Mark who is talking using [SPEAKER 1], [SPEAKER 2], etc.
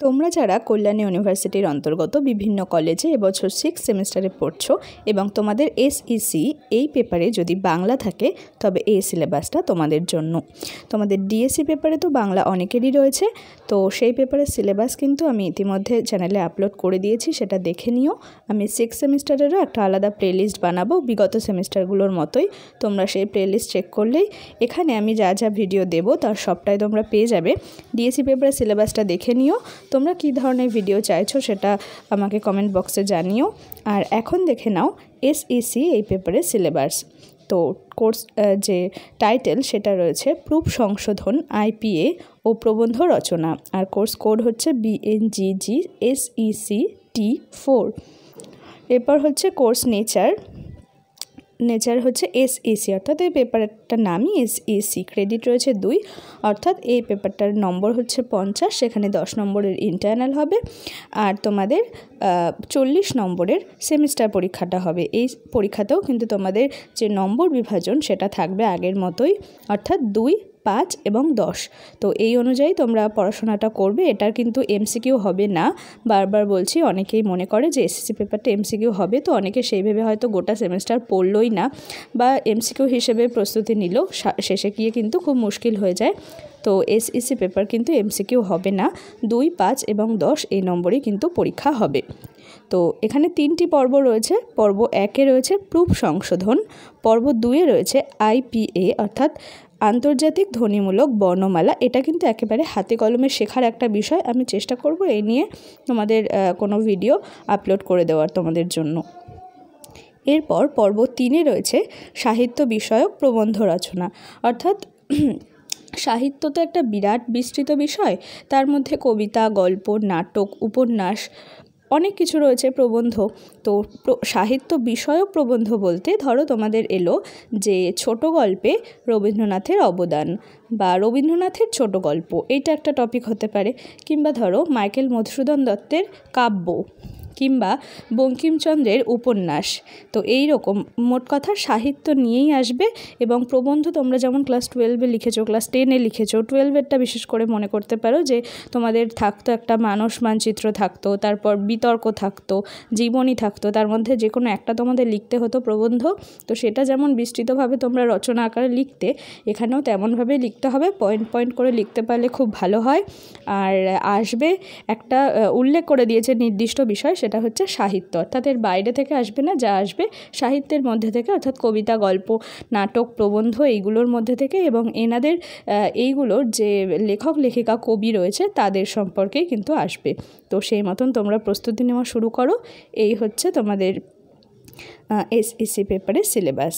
[SPEAKER 1] তোমরা যারা কল্যাণী ইউনিভার্সিটির অন্তর্গত বিভিন্ন কলেজে এবছর 6th সেমিস্টারে পড়ছো এবং তোমাদের SEC এই পেপারে যদি বাংলা থাকে তবে এই সিলেবাসটা তোমাদের জন্য। তোমাদের DSC পেপারে তো বাংলা অনেকেরই রয়েছে, তো সেই পেপারের সিলেবাস কিন্তু আমি ইতিমধ্যে চ্যানেলে আপলোড করে দিয়েছি, সেটা দেখে নিও। আমি 6th সেমিস্টারেরও একটা আলাদা প্লেলিস্ট বানাবো বিগত সেমিস্টারগুলোর মতোই, তোমরা সেই প্লেলিস্ট চেক করলেই এখানে আমি যা যা ভিডিও দেবো তার সবটাই তোমরা পেয়ে যাবে। DSC পেপারের সিলেবাসটা দেখে নিও, তোমরা কী ধরনের ভিডিও চাইছো সেটা আমাকে কমেন্ট বক্সে জানিও। আর এখন দেখে নাও SEC এই পেপারের সিলেবাস। তো কোর্স যে টাইটেল সেটা রয়েছে প্রুফ সংশোধন IPA ও প্রবন্ধ রচনা, আর কোর্স কোড হচ্ছে BNGG SEC T4। এরপর হচ্ছে কোর্স নেচার হচ্ছে SEC, অর্থাৎ এই পেপারটার নামই SEC। ক্রেডিট রয়েছে 2, অর্থাৎ এই পেপারটার নম্বর হচ্ছে 50, সেখানে 10 নম্বরের ইন্টারনাল হবে আর তোমাদের 40 নম্বরের সেমিস্টার পরীক্ষাটা হবে। এই পরীক্ষাতেও কিন্তু তোমাদের যে নম্বর বিভাজন সেটা থাকবে আগের মতোই, অর্থাৎ 2, 5 এবং 10। তো এই অনুযায়ী তোমরা পড়াশোনাটা করবে। এটার কিন্তু MCQ হবে না, বারবার বলছি, অনেকেই মনে করে যে SSC পেপারটা MCQ হবে, তো অনেকে সেইভাবে হয়তো গোটা সেমিস্টার পড়লই না বা MCQ হিসেবে প্রস্তুতি নিল, শেষে গিয়ে কিন্তু খুব মুশকিল হয়ে যায়। তো SEC পেপার কিন্তু MCQ হবে না, 2, 5 এবং 10 এই নম্বরেই কিন্তু পরীক্ষা হবে। তো এখানে 3টি পর্ব রয়েছে। পর্ব 1-এ রয়েছে প্রুফ সংশোধন, পর্ব 2-এ রয়েছে IPA অর্থাৎ আন্তর্জাতিক ধ্বনিমূলক বর্ণমালা। এটা কিন্তু একেবারে হাতে কলমে শেখার একটা বিষয়, আমি চেষ্টা করব এই নিয়ে তোমাদের কোনো ভিডিও আপলোড করে দেওয়ার তোমাদের জন্য। এরপর পর্ব 3-এ রয়েছে সাহিত্য বিষয়ক প্রবন্ধ রচনা, অর্থাৎ সাহিত্য তো একটা বিরাট বিস্তৃত বিষয়, তার মধ্যে কবিতা, গল্প, নাটক, উপন্যাস অনেক কিছু রয়েছে, প্রবন্ধ। তো সাহিত্য বিষয়ক প্রবন্ধ বলতে ধরো তোমাদের এলো যে ছোট গল্পে রবীন্দ্রনাথের অবদান বা রবীন্দ্রনাথের ছোট গল্প, এইটা একটা টপিক হতে পারে, কিংবা ধরো মাইকেল মধুসূদন দত্তের কাব্য কিংবা বঙ্কিমচন্দ্রের উপন্যাস। তো এই রকম মোট কথা সাহিত্য নিয়েই আসবে। এবং প্রবন্ধ তোমরা যেমন ক্লাস 12-এ লিখেছো, ক্লাস 10-এ লিখেছো, 12-এরটা বিশেষ করে মনে করতে পারো যে তোমাদের থাকতো একটা মানস মানচিত্র থাকতো, তারপর বিতর্ক থাকতো, জীবনী থাকতো, তার মধ্যে যে কোনো একটা তোমাদের লিখতে হতো প্রবন্ধ। তো সেটা যেমন বিস্তৃতভাবে তোমরা রচনা আকারে লিখতে, এখানেও তেমনভাবে লিখতে হবে, পয়েন্ট পয়েন্ট করে লিখতে পারলে খুব ভালো হয়। আর আসবে একটা উল্লেখ করে দিয়েছে নির্দিষ্ট বিষয়, সেটা হচ্ছে সাহিত্য, অর্থাৎ এর বাইরে থেকে আসবে না, যা আসবে সাহিত্যের মধ্যে থেকে, অর্থাৎ কবিতা, গল্প, নাটক, প্রবন্ধ এইগুলোর মধ্যে থেকে, এবং এনাদের এইগুলোর যে লেখক লেখিকা কবি রয়েছে তাদের সম্পর্কেই কিন্তু আসবে। তো সেই মতন তোমরা প্রস্তুতি নেওয়া শুরু করো। এই হচ্ছে তোমাদের SEC পেপারের সিলেবাস।